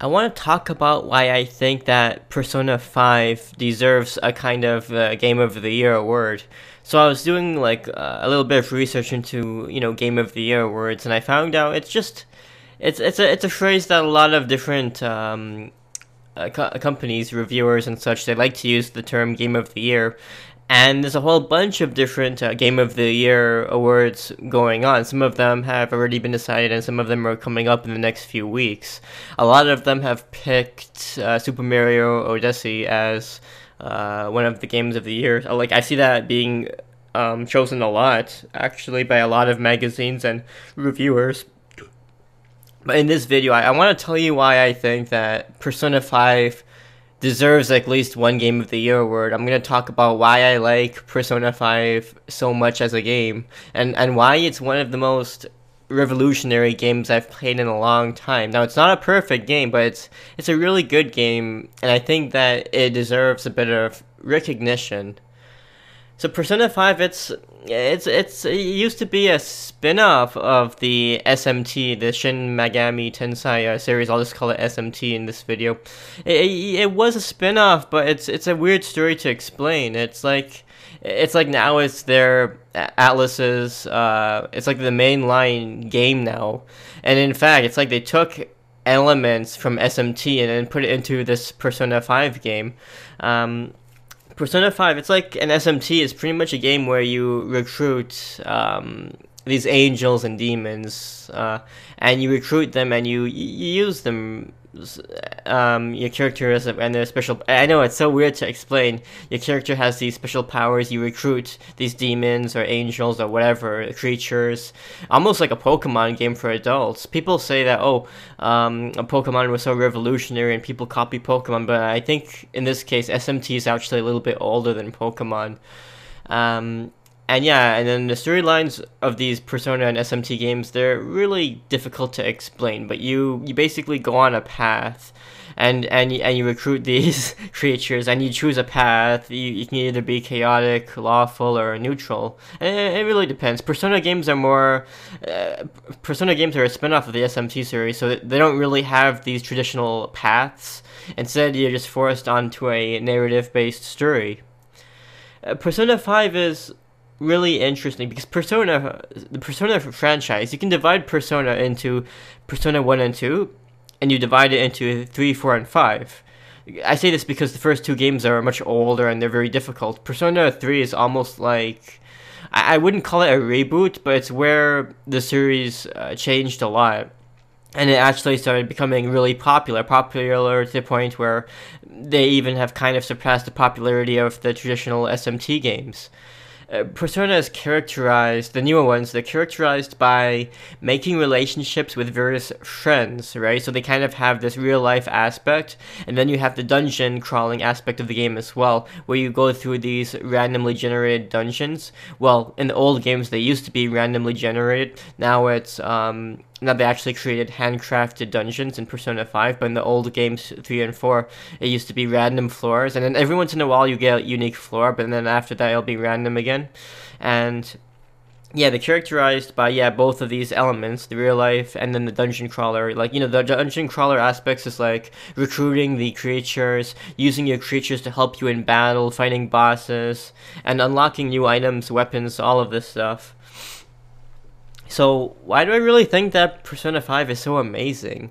I want to talk about why I think that Persona 5 deserves a kind of Game of the Year award. So I was doing like a little bit of research into, Game of the Year awards, and I found out it's a phrase that a lot of different companies, reviewers and such, they like to use the term Game of the Year. And there's a whole bunch of different Game of the Year awards going on. Some of them have already been decided, and some of them are coming up in the next few weeks. A lot of them have picked Super Mario Odyssey as one of the games of the year. Like, I see that being chosen a lot, actually, by a lot of magazines and reviewers. But in this video, I want to tell you why I think that Persona 5 deserves at least one Game of the Year award. I'm going to talk about why I like Persona 5 so much as a game, and why it's one of the most revolutionary games I've played in a long time. Now, it's not a perfect game, but it's a really good game, and I think that it deserves a bit of recognition. So Persona 5, it used to be a spin-off of the SMT, the Shin Megami Tensei series. I'll just call it SMT in this video. It was a spin-off, but it's a weird story to explain. It's like now it's their Atlas's it's like the mainline game now. And in fact, it's like they took elements from SMT and then put it into this Persona 5 game. Persona 5, it's like an SMT is pretty much a game where you recruit these angels and demons, and you recruit them and you use them. Your character has and their special. I know it's so weird to explain. Your character has these special powers. You recruit these demons or angels or whatever creatures, almost like a Pokemon game for adults. People say that a Pokemon was so revolutionary and people copy Pokemon, but I think in this case SMT is actually a little bit older than Pokemon. And yeah, and then the storylines of these Persona and SMT games, they're really difficult to explain, but you basically go on a path and you recruit these creatures and you choose a path. You can either be chaotic, lawful, or neutral. And it really depends. Persona games are a spin-off of the SMT series, so they don't really have these traditional paths. Instead, you're just forced onto a narrative-based story. Persona 5 is really interesting because the Persona franchise, you can divide Persona into Persona 1 and 2, and you divide it into 3, 4, and 5. I say this because the first two games are much older and they're very difficult. Persona 3 is almost like, I wouldn't call it a reboot, but it's where the series changed a lot. And it actually started becoming really popular to the point where they even have kind of surpassed the popularity of the traditional SMT games. Persona is characterized, the newer ones, they're characterized by making relationships with various friends, right? So they kind of have this real-life aspect, and then you have the dungeon crawling aspect of the game as well, where you go through these randomly generated dungeons. Well, in the old games, they used to be randomly generated. Now now they actually created handcrafted dungeons in Persona 5, but in the old games 3 and 4, it used to be random floors, and then every once in a while you get a unique floor, but then after that it'll be random again. And yeah, they're characterized by, both of these elements, the real life and then the dungeon crawler. Like, the dungeon crawler aspects is like recruiting the creatures, using your creatures to help you in battle, fighting bosses, and unlocking new items, weapons, all of this stuff. So, why do I really think that Persona 5 is so amazing?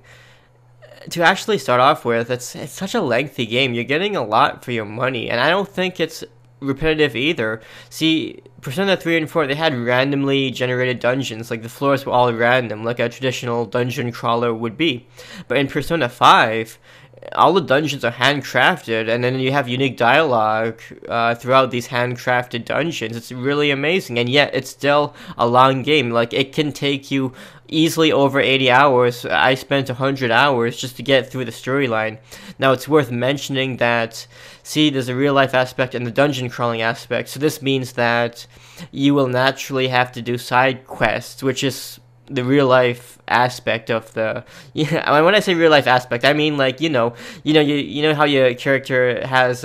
To actually start off with, it's such a lengthy game. You're getting a lot for your money, and I don't think it's repetitive either. See, Persona 3 and 4, they had randomly generated dungeons, like the floors were all random, like a traditional dungeon crawler would be. But in Persona 5, all the dungeons are handcrafted, and then you have unique dialogue throughout these handcrafted dungeons. It's really amazing, and yet it's still a long game. Like, it can take you easily over 80 hours. I spent 100 hours just to get through the storyline. Now, it's worth mentioning that, see, there's a real-life aspect and the dungeon crawling aspect, so this means that you will naturally have to do side quests, which is the real life aspect of the when I say real life aspect, I mean, like, you know how your character has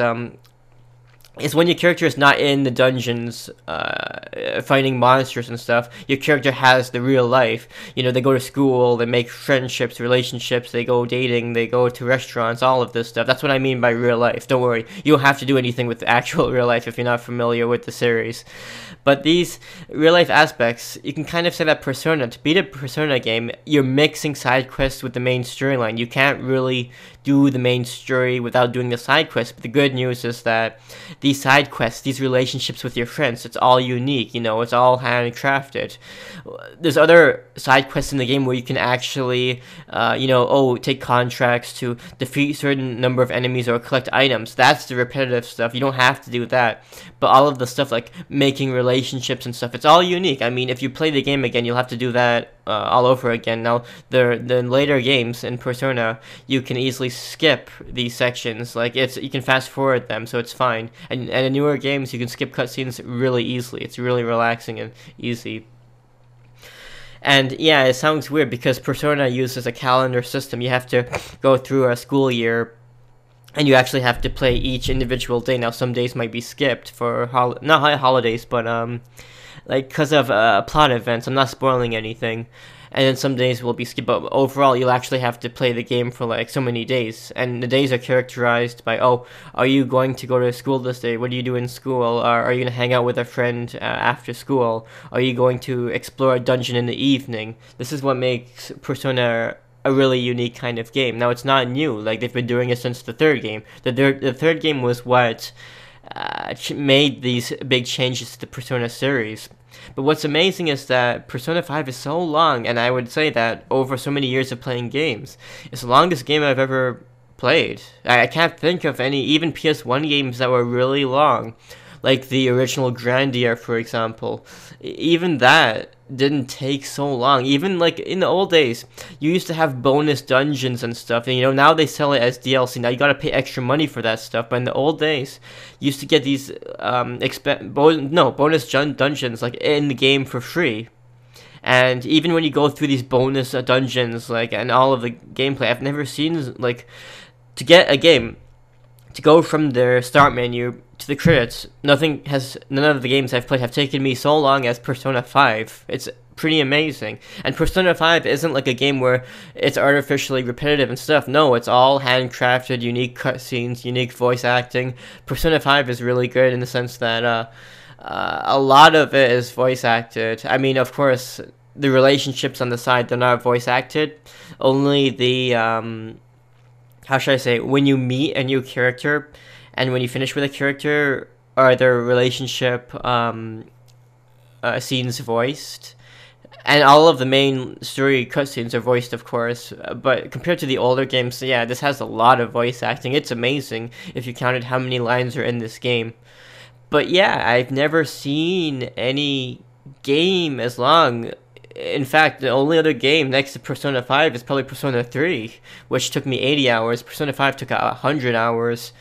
is when your character is not in the dungeons fighting monsters and stuff. Your character has the real life. You know, they go to school, they make friendships, relationships, they go dating, they go to restaurants, all of this stuff. That's what I mean by real life. Don't worry, you don't have to do anything with actual real life if you're not familiar with the series. But these real life aspects, you can kind of say that Persona, to beat a Persona game, you're mixing side quests with the main storyline. You can't really do the main story without doing the side quests. But the good news is that these side quests, these relationships with your friends, it's all unique, you know, it's all handcrafted. There's other side quests in the game where you can actually, take contracts to defeat certain number of enemies or collect items. That's the repetitive stuff. You don't have to do that. But all of the stuff like making relationships and stuff, it's all unique. I mean, if you play the game again, you'll have to do that all over again. Now, the later games in Persona, you can easily skip these sections. Like, you can fast forward them, so it's fine. And in newer games, you can skip cutscenes really easily. It's really relaxing and easy. And yeah, it sounds weird because Persona uses a calendar system. You have to go through a school year, and you actually have to play each individual day. Now, some days might be skipped for not holidays, but like because of plot events. I'm not spoiling anything. And then some days will be skipped, but overall you'll actually have to play the game for like so many days. And the days are characterized by, are you going to go to school this day? What do you do in school? Are you going to hang out with a friend after school? Are you going to explore a dungeon in the evening? This is what makes Persona a really unique kind of game. Now, it's not new. Like, they've been doing it since the third game. The third game was what made these big changes to the Persona series. But what's amazing is that Persona 5 is so long, and I would say that over so many years of playing games, it's the longest game I've ever played. I can't think of any, even PS1 games that were really long, like the original Grandia, for example. Even that didn't take so long. Even like in the old days, you used to have bonus dungeons and stuff, and you know, now they sell it as DLC. Now you gotta pay extra money for that stuff, but in the old days, you used to get these bonus dungeons like in the game for free. And even when you go through these bonus dungeons, like, and all of the gameplay, I've never seen, like, to get a game to go from their start menu to the credits, none of the games I've played have taken me so long as Persona 5. It's pretty amazing. And Persona 5 isn't like a game where it's artificially repetitive and stuff. No, it's all handcrafted, unique cutscenes, unique voice acting. Persona 5 is really good in the sense that a lot of it is voice acted. I mean, of course, the relationships on the side, they're not voice acted. Only the how should I say, when you meet a new character and when you finish with a character, are their relationship scenes voiced. And all of the main story cutscenes are voiced, of course, but compared to the older games, yeah, this has a lot of voice acting. It's amazing if you counted how many lines are in this game. But yeah, I've never seen any game as long. In fact, the only other game next to Persona 5 is probably Persona 3, which took me 80 hours. Persona 5 took 100 hours.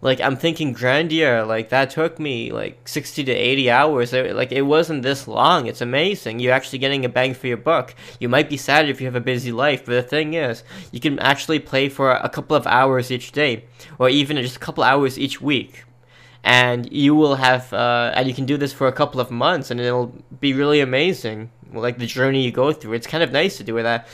Like, I'm thinking Grandia, like, that took me, like, 60 to 80 hours. Like, it wasn't this long. It's amazing. You're actually getting a bang for your buck. You might be sad if you have a busy life, but the thing is, you can actually play for a couple of hours each day, or even just a couple hours each week. And you will have, and you can do this for a couple of months, and it'll be really amazing. Like the journey you go through, it's kind of nice to do that.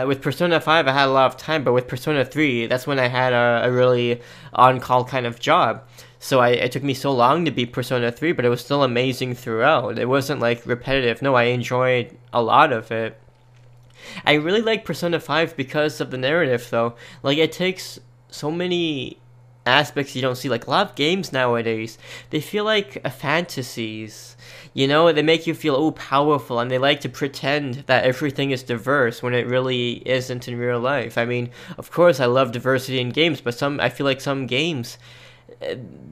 With Persona 5, I had a lot of time, but with Persona 3, that's when I had a really on-call kind of job. So it took me so long to beat Persona 3, but it was still amazing throughout. It wasn't like repetitive. No, I enjoyed a lot of it. I really like Persona 5 because of the narrative, though. Like, it takes so many aspects you don't see. Like, a lot of games nowadays, they feel like fantasies. You know, they make you feel powerful, and they like to pretend that everything is diverse when it really isn't in real life. I mean, of course, I love diversity in games, but I feel like some games,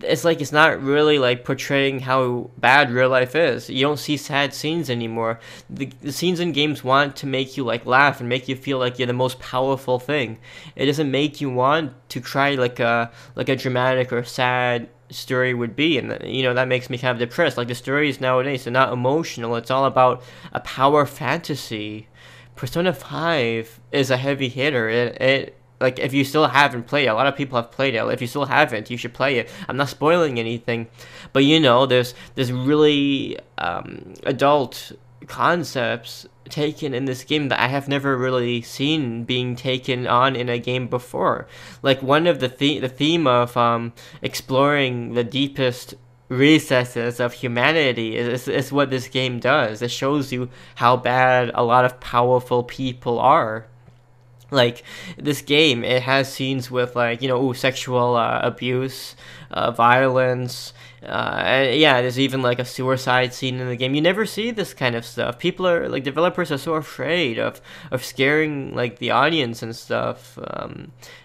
it's like it's not really like portraying how bad real life is. You don't see sad scenes anymore. The scenes in games want to make you like laugh and make you feel like you're the most powerful thing. It doesn't make you want to cry like a dramatic or sad story would be, and you know, that makes me kind of depressed. Like, the stories nowadays are not emotional. It's all about a power fantasy. Persona 5 is a heavy hitter. Like, if you still haven't played it, a lot of people have played it. If you still haven't, you should play it. I'm not spoiling anything, but there's really adult concepts taken in this game that I have never really seen being taken on in a game before. Like, one of the theme of exploring the deepest recesses of humanity is what this game does. It shows you how bad a lot of powerful people are. Like, this game, it has scenes with, like, sexual abuse, violence, and yeah, there's even like a suicide scene in the game. You never see this kind of stuff. People are like, developers are so afraid of scaring like the audience and stuff.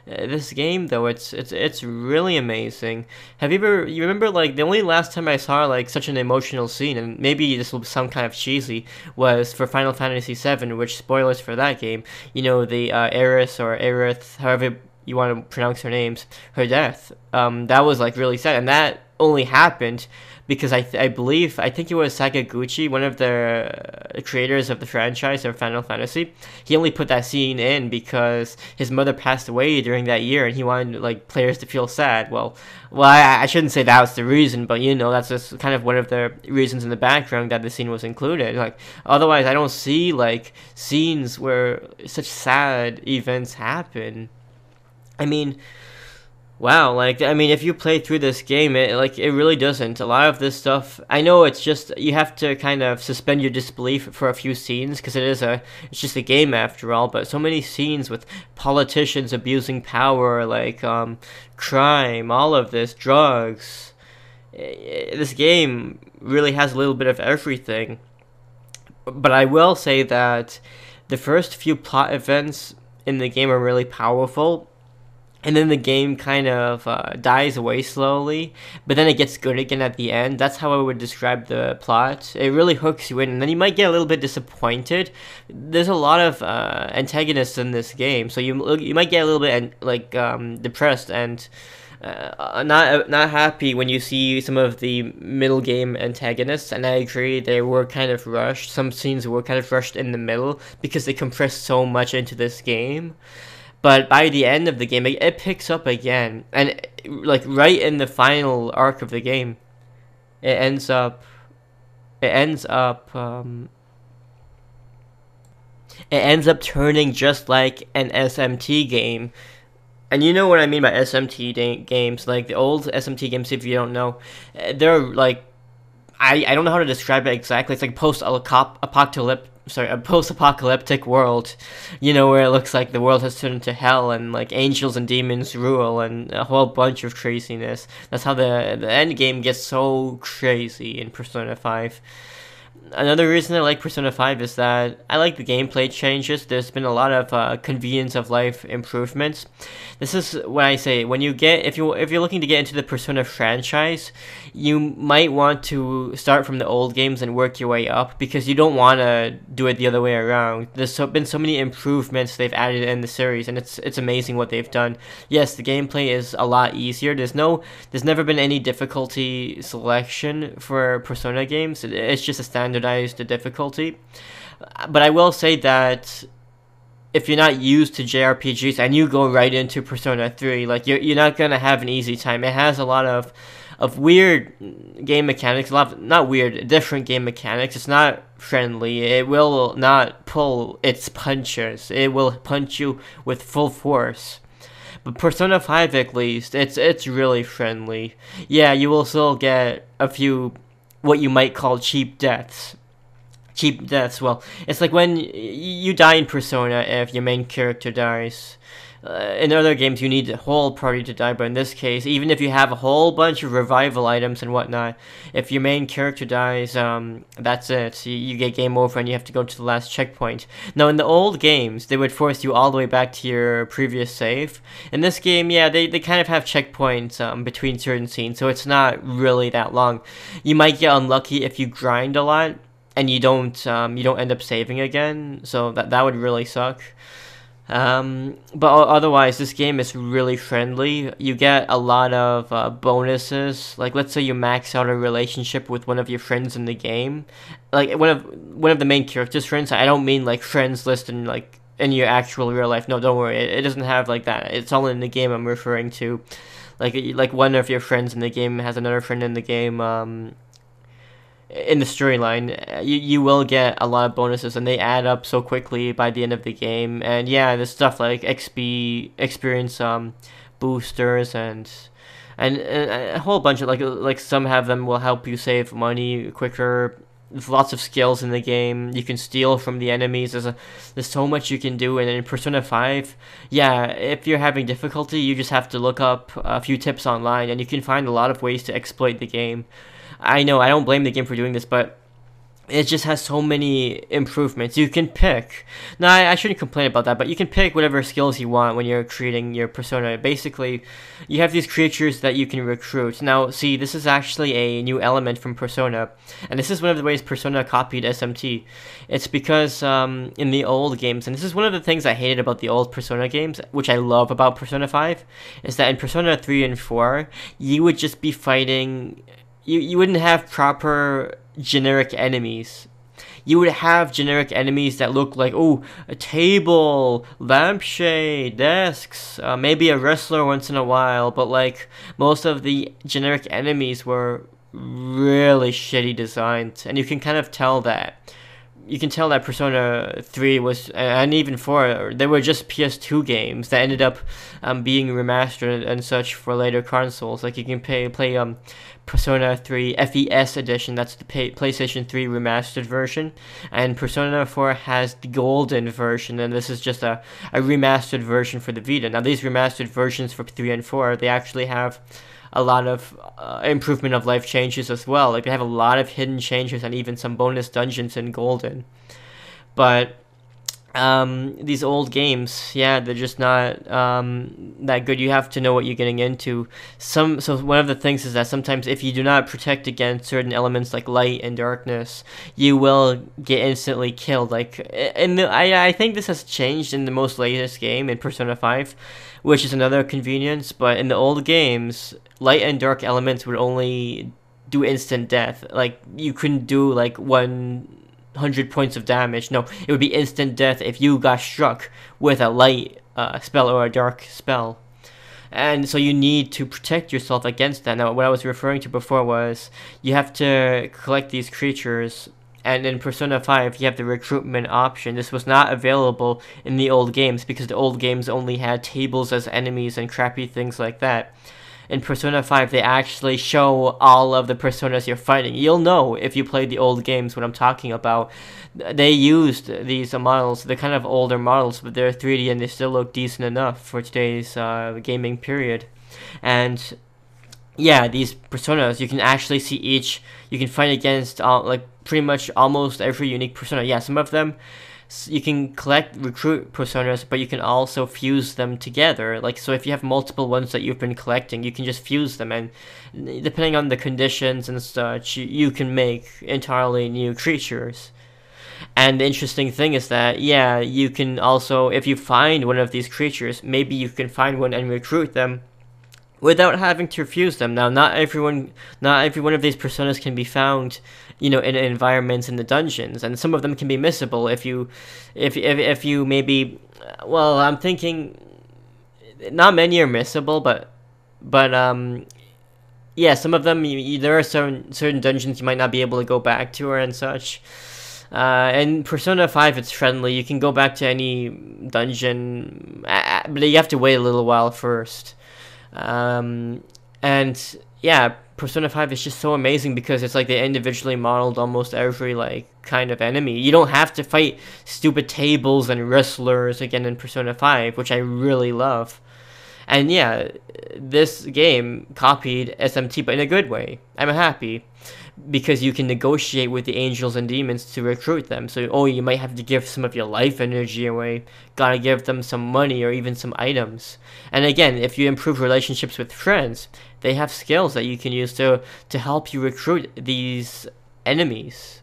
This game though, it's really amazing. You remember, like, the only last time I saw like such an emotional scene, and maybe this will sound kind of cheesy, was for Final Fantasy VII, which, spoilers for that game, the Aerith or Aerith, however you want to pronounce her names, her death. That was like really sad, and that only happened because I think it was Sakaguchi, one of the creators of the franchise of Final Fantasy. He only put that scene in because his mother passed away during that year, and he wanted like players to feel sad. Well, I shouldn't say that was the reason, but that's just kind of one of the reasons in the background that the scene was included. Like, otherwise, I don't see like scenes where such sad events happen. I mean, wow, like, if you play through this game, it really doesn't. A lot of this stuff, I know it's just, you have to kind of suspend your disbelief for a few scenes, because it's just a game after all, but so many scenes with politicians abusing power, like, crime, all of this, drugs. This game really has a little bit of everything. But I will say that the first few plot events in the game are really powerful, and then the game kind of dies away slowly, but then it gets good again at the end. That's how I would describe the plot. It really hooks you in, and then you might get a little bit disappointed. There's a lot of antagonists in this game, so you might get a little bit depressed and not happy when you see some of the middle game antagonists. And I agree, they were kind of rushed. Some scenes were kind of rushed in the middle because they compressed so much into this game. But by the end of the game, it picks up again, and like right in the final arc of the game, it ends up turning just like an SMT game. And you know what I mean by SMT games, like the old SMT games. If you don't know, they're like, I don't know how to describe it exactly. It's like a post-apocalyptic world, where it looks like the world has turned into hell, and like angels and demons rule, and a whole bunch of craziness. That's how the end game gets so crazy in Persona 5. Another reason I like Persona 5 is that I like the gameplay changes. There's been a lot of convenience of life improvements. This is what I say, if you're looking to get into the Persona franchise, you might want to start from the old games and work your way up, because you don't want to do it the other way around. There's been so many improvements they've added in the series, and it's amazing what they've done. Yes, the gameplay is a lot easier. There's never been any difficulty selection for Persona games. It's just a standardized difficulty. But I will say that if you're not used to JRPGs and you go right into Persona 3, like, you're not gonna have an easy time. It has a lot of weird game mechanics, different game mechanics. It's not friendly. It will not pull its punches. It will punch you with full force. But Persona 5, at least, it's really friendly. Yeah, you will still get a few what you might call cheap deaths. Well, it's like when you die in Persona if your main character dies. In other games, you need the whole party to die, but in this case, even if you have a whole bunch of revival items and whatnot, if your main character dies, that's it. You get game over and you have to go to the last checkpoint. Now, in the old games, they would force you all the way back to your previous save. In this game, yeah, they kind of have checkpoints between certain scenes, so it's not really that long. You might get unlucky if you grind a lot and you don't end up saving again, so that would really suck. But otherwise, this game is really friendly. You get a lot of bonuses. Like, let's say you max out a relationship with one of your friends in the game, like one of the main character's friends. I don't mean like friends list and like in your actual real life. No, don't worry, it doesn't have like that. It's all in the game I'm referring to. Like one of your friends in the game has another friend in the game. In the storyline, you will get a lot of bonuses, and they add up so quickly by the end of the game. And yeah, there's stuff like XP experience boosters and a whole bunch of like some have them will help you save money quicker. There's lots of skills in the game. You can steal from the enemies. There's so much you can do. And in Persona 5, yeah, if you're having difficulty, you just have to look up a few tips online, and you can find a lot of ways to exploit the game. I know I don't blame the game for doing this, but it just has so many improvements. You can pick. Now, I shouldn't complain about that, but you can pick whatever skills you want when you're creating your persona. Basically, you have these creatures that you can recruit. Now, see, this is actually a new element from Persona, and this is one of the ways Persona copied SMT. It's because in the old games, and this is one of the things I hated about the old Persona games, which I love about Persona 5, is that in Persona 3 and 4, you would just be fighting... You wouldn't have proper generic enemies. You would have generic enemies that look like, oh, a table, lampshade, desks, maybe a wrestler once in a while, but like most of the generic enemies were really shitty designed, and you can kind of tell that. You can tell that Persona 3 was, and even 4, they were just PS2 games that ended up being remastered and such for later consoles. Like you can play Persona 3 FES edition, that's the PlayStation 3 remastered version, and Persona 4 has the golden version, and this is just a remastered version for the Vita. Now these remastered versions for 3 and 4, they actually have a lot of improvement of life changes as well. Like they have a lot of hidden changes and even some bonus dungeons in golden. But these old games, yeah, they're just not that good. You have to know what you're getting into. So one of the things is that sometimes if you do not protect against certain elements like light and darkness, you will get instantly killed. Like I think this has changed in the most latest game in Persona 5, which is another convenience. But in the old games, light and dark elements would only do instant death. Like you couldn't do like 100 points of damage. No, it would be instant death if you got struck with a light spell or a dark spell. And so you need to protect yourself against that. Now, what I was referring to before was you have to collect these creatures, and in Persona 5, you have the recruitment option. This was not available in the old games because the old games only had tables as enemies and crappy things like that. In Persona 5, they actually show all of the personas you're fighting. You'll know if you played the old games what I'm talking about. They used these models, they're kind of older models, but they're 3D and they still look decent enough for today's gaming period. And yeah, these personas, you can actually see each, you can fight against like pretty much almost every unique persona. Yeah, some of them you can recruit personas, but you can also fuse them together. Like, so if you have multiple ones that you've been collecting, you can just fuse them, and depending on the conditions and such, you can make entirely new creatures. And the interesting thing is that, yeah, you can also, if you find one of these creatures, maybe you can find one and recruit them without having to fuse them. Now, not every one of these personas can be found, in environments in the dungeons, and some of them can be missable if you maybe, well, I'm thinking not many are missable, but yeah, some of them there are certain dungeons you might not be able to go back to and such. And Persona 5, it's friendly. You can go back to any dungeon, but you have to wait a little while first. And yeah, Persona 5 is just so amazing because it's like they individually modeled almost every like kind of enemy. You don't have to fight stupid tables and wrestlers again in Persona 5, which I really love. And yeah, this game copied SMT, but in a good way. I'm happy because you can negotiate with the angels and demons to recruit them. So, you might have to give some of your life energy away. Gotta give them some money or even some items. And again, if you improve relationships with friends, they have skills that you can use to help you recruit these enemies.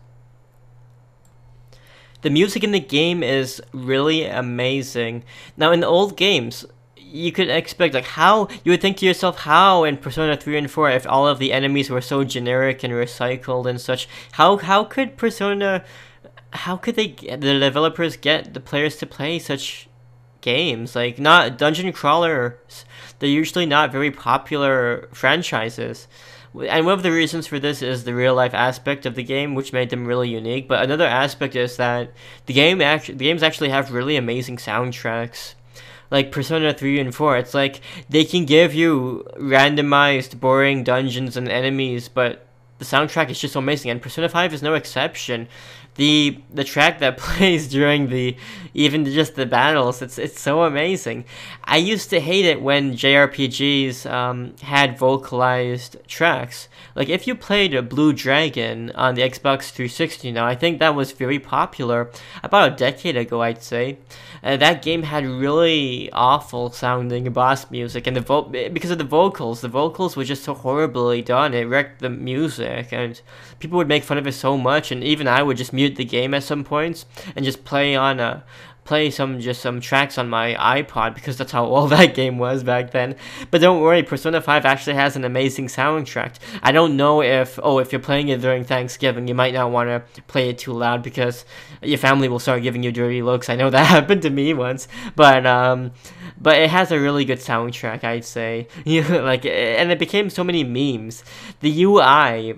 The music in the game is really amazing. Now, in the old games, you could expect, like, you would think to yourself, how in Persona 3 and 4, if all of the enemies were so generic and recycled and such, how could Persona how could the developers get the players to play such games? Like, not dungeon crawlers, they're usually not very popular franchises. And one of the reasons for this is the real life aspect of the game, which made them really unique. But another aspect is that the games actually have really amazing soundtracks. Like Persona 3 and 4, it's like they can give you randomized, boring dungeons and enemies, but the soundtrack is just so amazing, and Persona 5 is no exception. The track that plays during the even just the battles, it's so amazing. I used to hate it when JRPGs had vocalized tracks. Like if you played a Blue Dragon on the Xbox 360 now, I think that was very popular about a decade ago, I'd say. That game had really awful sounding boss music, and because of the vocals were just so horribly done. It wrecked the music, and people would make fun of it so much. And even I would just mute the game at some points and just play some tracks on my iPod, because that's how old that game was back then. But don't worry, Persona 5 actually has an amazing soundtrack. I don't know if you're playing it during Thanksgiving, you might not want to play it too loud because your family will start giving you dirty looks. I know that happened to me once, but it has a really good soundtrack, I'd say. And it became so many memes. The UI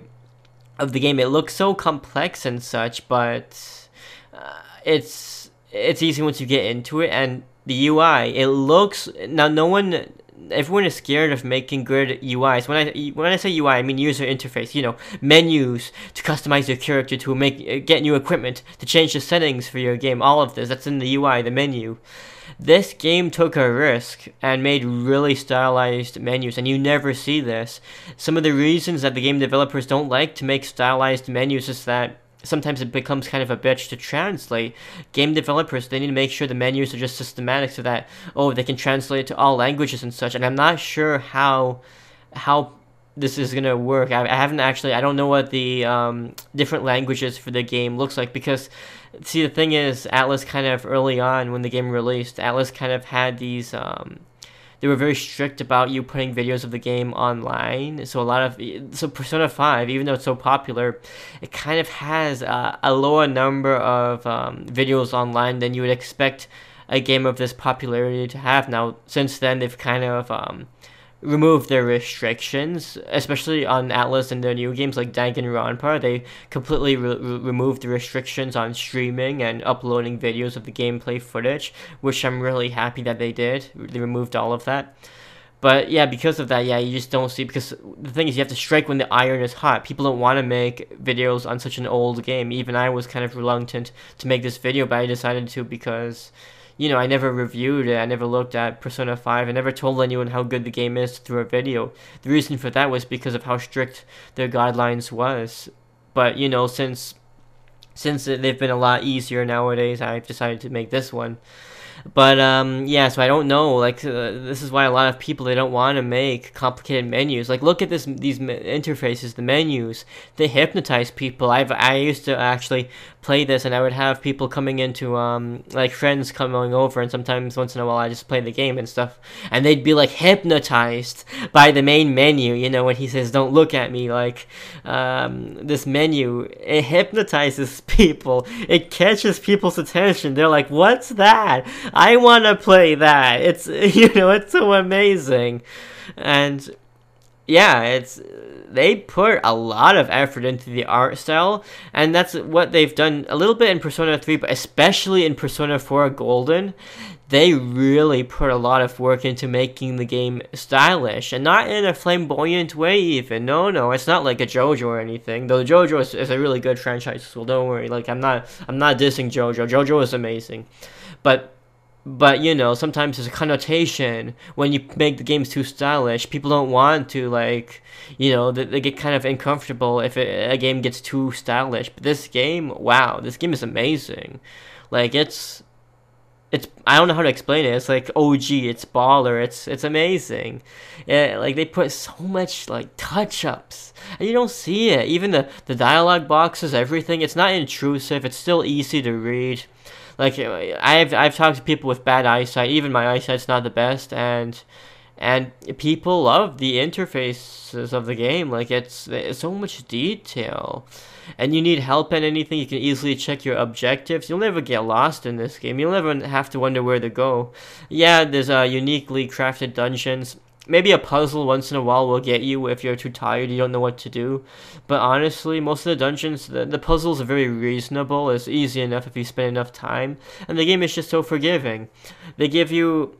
of the game, it looks so complex and such, but it's easy once you get into it. And the UI, it looks, now everyone is scared of making good UIs. When I say UI, I mean user interface. Menus to customize your character, to get new equipment, to change the settings for your game. All of this, that's in the UI, the menu. This game took a risk and made really stylized menus, and you never see this. Some of the reasons that the game developers don't like to make stylized menus is that sometimes it becomes kind of a bitch to translate. Game developers, they need to make sure the menus are just systematic so that they can translate it to all languages and such. And I'm not sure how this is gonna work. I don't know what the different languages for the game looks like, because see, the thing is, Atlas kind of early on when the game released, Atlas kind of had these they were very strict about you putting videos of the game online. So Persona 5, even though it's so popular, it kind of has a lower number of videos online than you would expect a game of this popularity to have. Now, since then, they've kind of removed their restrictions, especially on Atlas and their new games like Danganronpa. They completely removed the restrictions on streaming and uploading videos of the gameplay footage, which I'm really happy that they did. They removed all of that. But yeah, because of that, you just don't see, because the thing is, you have to strike when the iron is hot. People don't want to make videos on such an old game. Even I was kind of reluctant to make this video, but I decided to because I never reviewed it. I never looked at Persona 5. I never told anyone how good the game is through a video. The reason for that was because of how strict their guidelines was. But, since they've been a lot easier nowadays, I've decided to make this one. But so I don't know. This is why a lot of people, they don't want to make complicated menus. Like, look at these interfaces, the menus. They hypnotize people. I used to actually play this, and I would have people coming into friends coming over, and sometimes once in a while I just play the game and stuff, and they'd be hypnotized by the main menu. When he says, "Don't look at me," this menu, it hypnotizes people. It catches people's attention. They're like, "What's that? I want to play that." It's it's so amazing. And they put a lot of effort into the art style, and that's what they've done a little bit in Persona 3, but especially in Persona 4 Golden. They really put a lot of work into making the game stylish, and not in a flamboyant way even. No, it's not like a JoJo or anything, though JoJo is a really good franchise, so don't worry. I'm not dissing JoJo. JoJo is amazing. But sometimes there's a connotation when you make the games too stylish. People don't want to, they get kind of uncomfortable if a game gets too stylish. But this game, wow, this game is amazing. It's I don't know how to explain it. It's like OG, it's baller, it's amazing. They put so much touch-ups, and you don't see it. Even the dialogue boxes, everything, it's not intrusive, it's still easy to read. I've talked to people with bad eyesight. Even my eyesight's not the best, and And people love the interfaces of the game. Like it's so much detail. And you need help in anything, you can easily check your objectives. You'll never get lost in this game. You'll never have to wonder where to go. Yeah, there's uniquely crafted dungeons. Maybe a puzzle once in a while will get you if you're too tired, you don't know what to do. But honestly, most of the dungeons, the puzzles are very reasonable. It's easy enough if you spend enough time. And the game is just so forgiving. They give you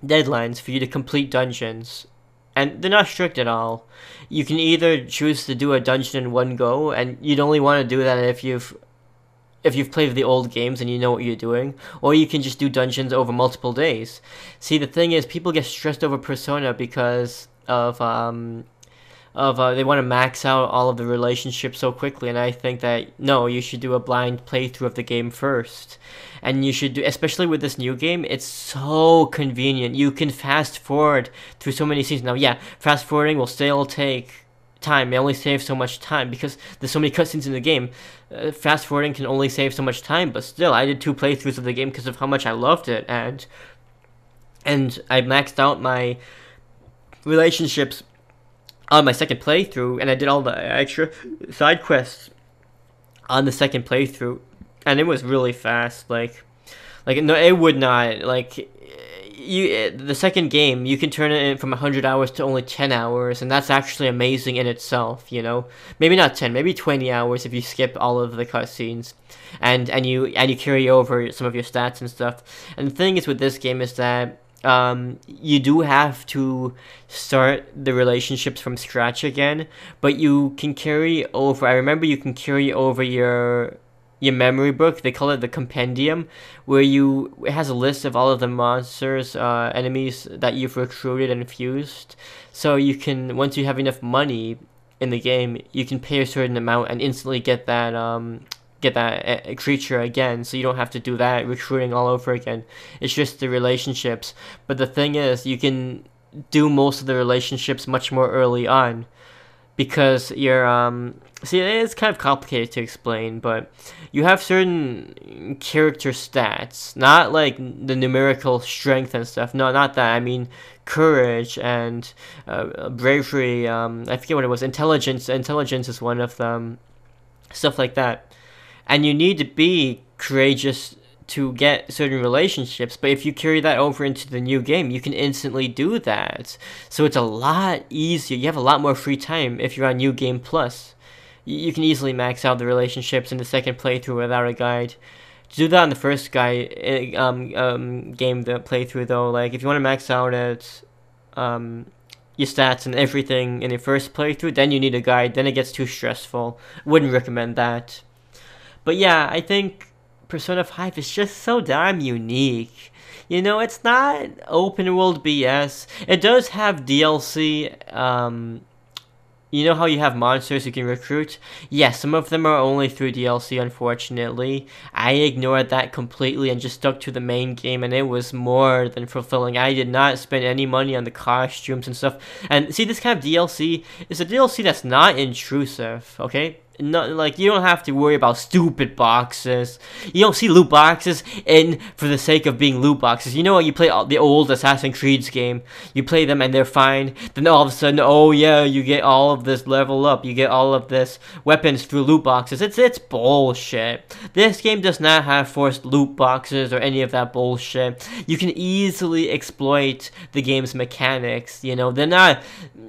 deadlines for you to complete dungeons, and they're not strict at all. You can either choose to do a dungeon in one go, and you'd only want to do that if you've played the old games and you know what you're doing, or you can just do dungeons over multiple days. See, the thing is, people get stressed over Persona because of they want to max out all of the relationships so quickly, and I think that no, you should do a blind playthrough of the game first. And you should do, especially with this new game, it's so convenient. You can fast forward through so many scenes. Now, yeah, fast forwarding will still take time. It only saves so much time because there's so many cutscenes in the game. Fast forwarding can only save so much time, but still, I did 2 playthroughs of the game because of how much I loved it, and I maxed out my relationships on my second playthrough, and I did all the extra side quests on the second playthrough, and it was really fast. Like no, it would not, like, the second game, you can turn it in from 100 hours to only 10 hours, and that's actually amazing in itself, you know? Maybe not 10, maybe 20 hours if you skip all of the cutscenes, and you carry over some of your stats and stuff. And the thing is with this game is that you do have to start the relationships from scratch again, but you can carry over, I remember you can carry over your memory book. They call it the compendium, where it has a list of all of the monsters, enemies that you've recruited and fused. So you can, once you have enough money in the game, you can pay a certain amount and instantly get that creature again, so you don't have to do that recruiting all over again. It's just the relationships. But the thing is, you can do most of the relationships much more early on, because you're see, it's kind of complicated to explain, but you have certain character stats, not like the numerical strength and stuff. No, not that. I mean courage and bravery. I forget what it was. Intelligence is one of them. Stuff like that. And you need to be courageous to get certain relationships, but if you carry that over into the new game, you can instantly do that. So it's a lot easier. You have a lot more free time if you're on New Game Plus. You can easily max out the relationships in the second playthrough without a guide. To do that on the first game, the playthrough though, like if you want to max out at your stats and everything in your first playthrough, then you need a guide. Then it gets too stressful. Wouldn't recommend that. But yeah, I think Persona 5 is just so damn unique. You know, it's not open world BS. It does have DLC. You know how you have monsters you can recruit? Yes, some of them are only through DLC, unfortunately. I ignored that completely and just stuck to the main game, and it was more than fulfilling. I did not spend any money on the costumes and stuff. And see, this kind of DLC is a DLC that's not intrusive, okay? Not like, you don't have to worry about stupid boxes. You don't see loot boxes in for the sake of being loot boxes. You know what? You play the old Assassin's Creed game. You play them and they're fine. Then all of a sudden, oh yeah, you get all of this level up. You get all of this weapons through loot boxes. It's bullshit. This game does not have forced loot boxes or any of that bullshit. You can easily exploit the game's mechanics. You know, they're not.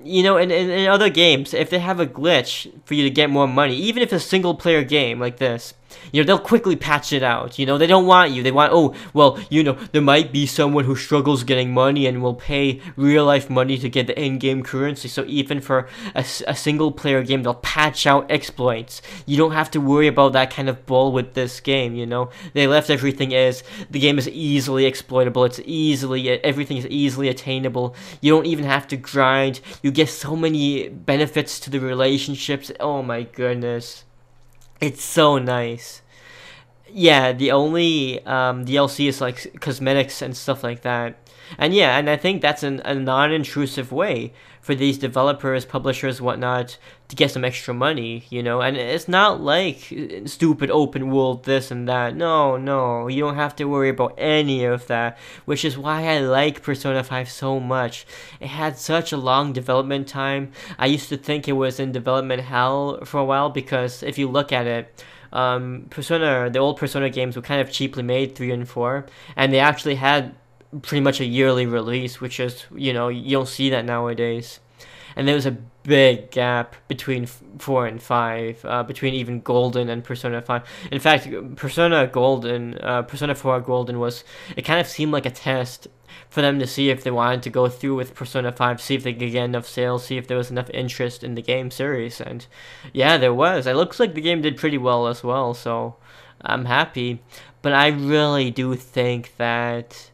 You know, in other games, if they have a glitch for you to get more money, even if it's a single player game like this, you know, they'll quickly patch it out. You know, they don't want you. They want, oh, well, you know, there might be someone who struggles getting money and will pay real life money to get the in-game currency. So even for a single player game, they'll patch out exploits. You don't have to worry about that kind of bull with this game, you know. They left everything as the game is easily exploitable. Everything is easily attainable. You don't even have to grind. You get so many benefits to the relationships. Oh my goodness. It's so nice. Yeah, the only DLC is like cosmetics and stuff like that. And yeah, and I think that's a non-intrusive way for these developers, publishers, whatnot, to get some extra money, you know. And it's not like stupid open world this and that. No, no, you don't have to worry about any of that, which is why I like Persona 5 so much. It had such a long development time. I used to think it was in development hell for a while, because if you look at it, the old Persona games were kind of cheaply made, 3 and 4, and they actually had pretty much a yearly release, which is, you know, you don't see that nowadays. And there was a big gap between 4 and 5, between even Golden and Persona 5. In fact, Persona 4 Golden it kind of seemed like a test for them to see if they wanted to go through with Persona 5, see if they could get enough sales, see if there was enough interest in the game series. And yeah, there was. It looks like the game did pretty well as well, so I'm happy. But I really do think that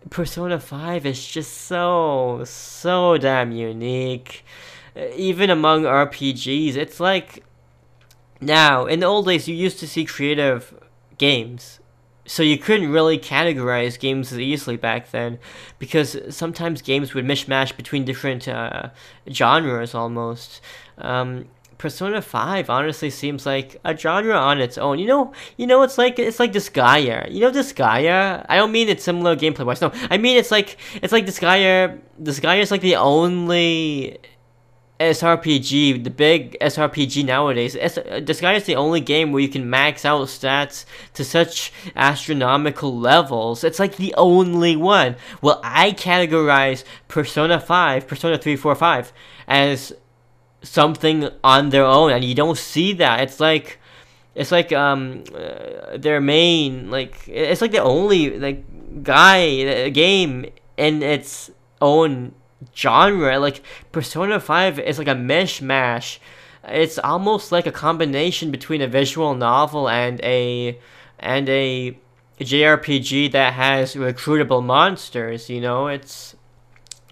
Persona 5 is just so damn unique. Even among RPGs, it's like, now, in the old days, you used to see creative games, so you couldn't really categorize games as easily back then, because sometimes games would mishmash between different genres almost. Persona 5 honestly seems like a genre on its own. It's like Disgaea. You know Disgaea? I don't mean it's similar gameplay wise. No, I mean it's like Disgaea. Disgaea is like the only SRPG, the big SRPG nowadays. Disgaea is the only game where you can max out stats to such astronomical levels. It's like the only one. Well, I categorize Persona 3, 4, 5 as something on their own, and you don't see that. Their main, like, it's like the only game in its own genre. Like, Persona 5 is like a mishmash. It's almost like a combination between a visual novel and a JRPG that has recruitable monsters, you know.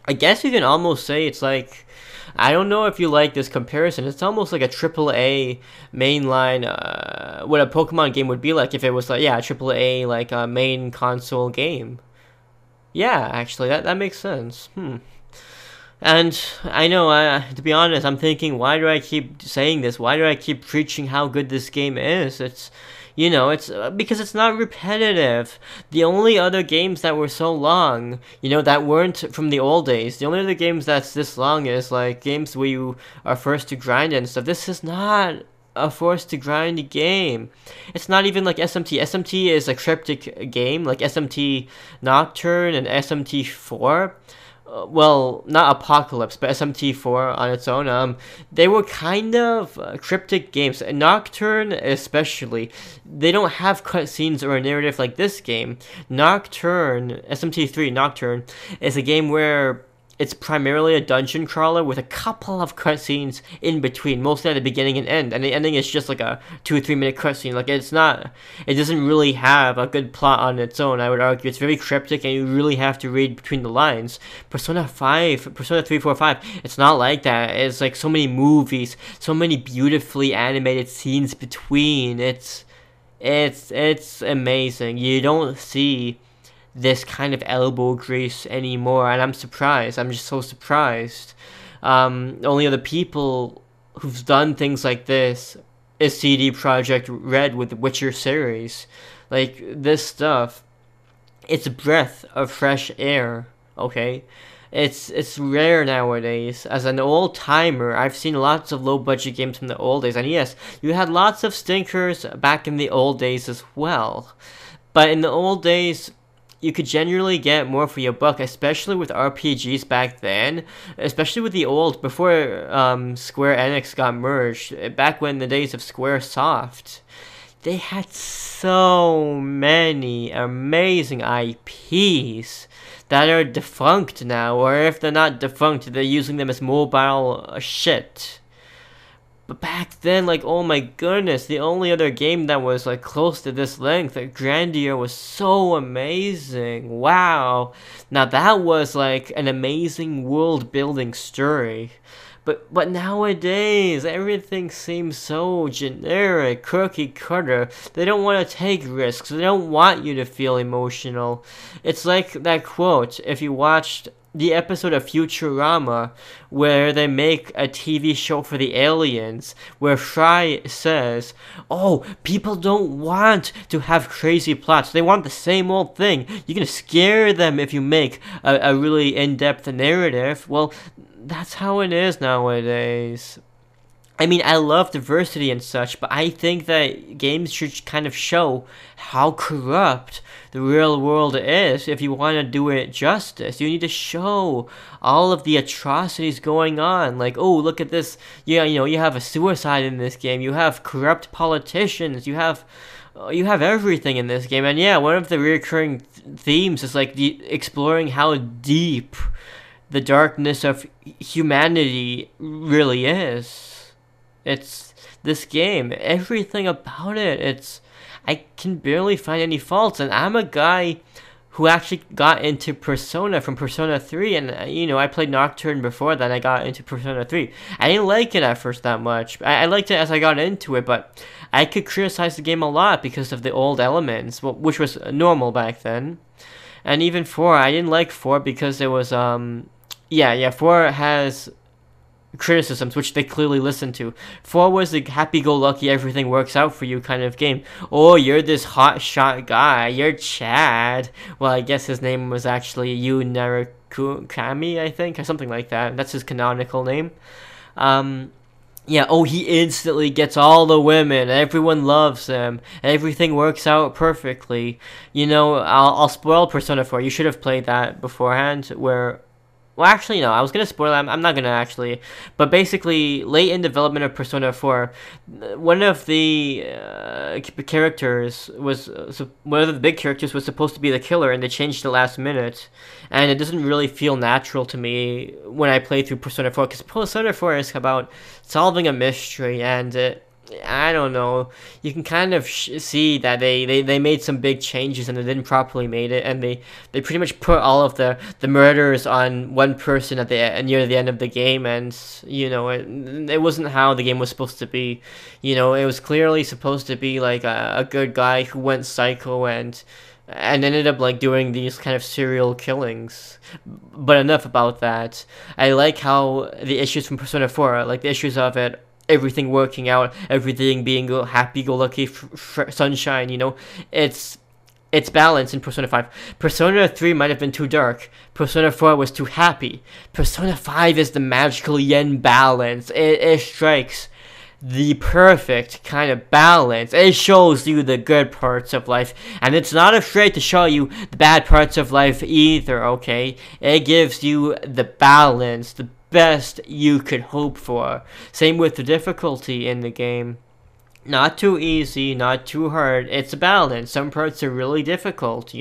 I guess you can almost say it's like, I don't know if you like this comparison. It's almost like a AAA mainline, what a Pokemon game would be like if it was like, yeah, a AAA, like a main console game. Yeah, actually, that makes sense. And I know, to be honest, I'm thinking, why do I keep saying this? Why do I keep preaching how good this game is? It's because it's not repetitive. The only other games that were so long, that weren't from the old days, the only other games that's this long is like games where you are forced to grind and stuff. This is not a forced to grind game. It's not even like SMT. SMT is a cryptic game, like SMT Nocturne and SMT4. Well, not Apocalypse, but SMT4 on its own. They were kind of cryptic games. Nocturne, especially, they don't have cutscenes or a narrative like this game. Nocturne, SMT3 Nocturne, is a game where it's primarily a dungeon crawler with a couple of cutscenes in between, mostly at the beginning and end. And the ending is just like a 2 or 3 minute cutscene. Like, it doesn't really have a good plot on its own, I would argue. It's very cryptic and you really have to read between the lines. Persona 3, 4, 5, it's not like that. It's like so many movies, so many beautifully animated scenes between. It's amazing. You don't see this kind of elbow grease anymore, and I'm surprised. I'm just so surprised. Only other people who've done things like this is CD Projekt Red with the Witcher series. Like, this stuff, it's a breath of fresh air, okay? It's rare nowadays. As an old timer, I've seen lots of low budget games from the old days, and yes, you had lots of stinkers back in the old days as well. But in the old days, you could generally get more for your buck, especially with RPGs back then, especially with the old, before Square Enix got merged, back when the days of Squaresoft. They had so many amazing IPs that are defunct now, or if they're not defunct, they're using them as mobile shit. But back then, like, oh my goodness, the only other game that was like close to this length, like Grandia, was so amazing. Wow. Now that was like an amazing world building story. But nowadays everything seems so generic, cookie cutter. They don't want to take risks. They don't want you to feel emotional. It's like that quote, if you watched the episode of Futurama where they make a TV show for the aliens, where Fry says, "Oh, people don't want to have crazy plots. They want the same old thing. You're gonna scare them if you make a really in-depth narrative." Well, that's how it is nowadays. I mean, I love diversity and such, but I think that games should kind of show how corrupt the real world is. If you want to do it justice, you need to show all of the atrocities going on. Like, oh, look at this. Yeah, you have a suicide in this game. You have corrupt politicians. You have everything in this game. And yeah, one of the recurring themes is like exploring how deep the darkness of humanity really is. It's this game, everything about it, I can barely find any faults, and I'm a guy who actually got into Persona from Persona 3, and I played Nocturne before that. I got into Persona 3. I didn't like it at first that much. I liked it as I got into it, but I could criticize the game a lot because of the old elements, which was normal back then. And even 4, I didn't like 4 because it was, 4 has criticisms, which they clearly listened to. 4 was the happy-go-lucky, everything works out for you kind of game. Oh, you're this hot-shot guy. You're Chad. Well, I guess his name was actually Yu Narukami, I think, or something like that. That's his canonical name. He instantly gets all the women. Everyone loves him. Everything works out perfectly. I'll spoil Persona 4. You should have played that beforehand, well, actually, no. I was gonna spoil it. I'm not gonna actually. But basically, late in development of Persona 4, one of the characters one of the big characters was supposed to be the killer, and they changed the last minute. And it doesn't really feel natural to me when I play through Persona 4, because Persona 4 is about solving a mystery, and I don't know. You can kind of see that they made some big changes and they didn't properly made it, and they pretty much put all of the murders on one person at near the end of the game, and it wasn't how the game was supposed to be. It was clearly supposed to be like a good guy who went psycho and ended up like doing these kind of serial killings. But enough about that. I like how the issues from Persona 4, like the issues of it, everything working out, everything being happy-go-lucky, sunshine, it's balanced in Persona 5. Persona 3 might have been too dark. Persona 4 was too happy. Persona 5 is the magical yen balance. It strikes the perfect kind of balance. It shows you the good parts of life, and it's not afraid to show you the bad parts of life either, okay? It gives you the balance, the best you could hope for. Same with the difficulty in the game. Not too easy, not too hard. It's a balance. Some parts are really difficult,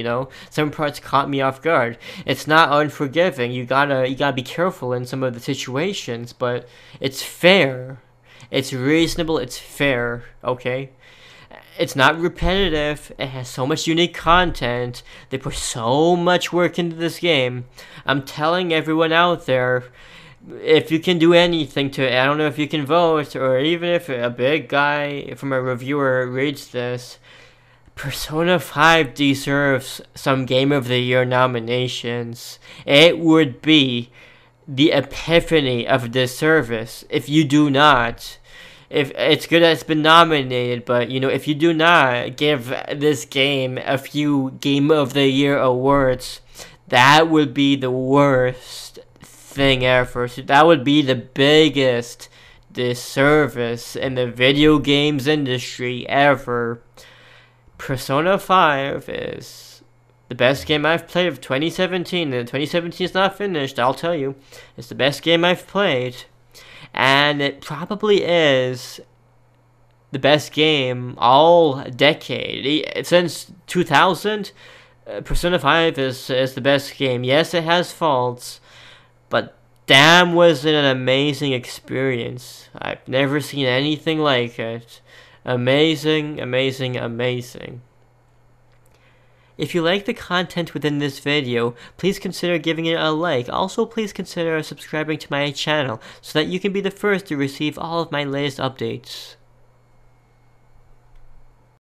Some parts caught me off guard. It's not unforgiving. You gotta be careful in some of the situations, but it's fair. It's reasonable, it's fair, okay? It's not repetitive. It has so much unique content. They put so much work into this game. I'm telling everyone out there, if you can do anything to it, I don't know if you can vote, or even if a big guy from a reviewer reads this, Persona 5 deserves some Game of the Year nominations. It would be the epiphany of this service if you do not. If it's good that it's been nominated, but if you do not give this game a few Game of the Year awards, that would be the worst thing ever. So that would be the biggest disservice in the video games industry ever. Persona 5 is the best game I've played of 2017, and 2017 is not finished, I'll tell you. It's the best game I've played. And it probably is the best game all decade. Since 2000, Persona 5 is the best game. Yes, it has faults, but Damn, was it an amazing experience. I've never seen anything like it. Amazing, amazing, amazing. If you like the content within this video, please consider giving it a like. Also, please consider subscribing to my channel so that you can be the first to receive all of my latest updates.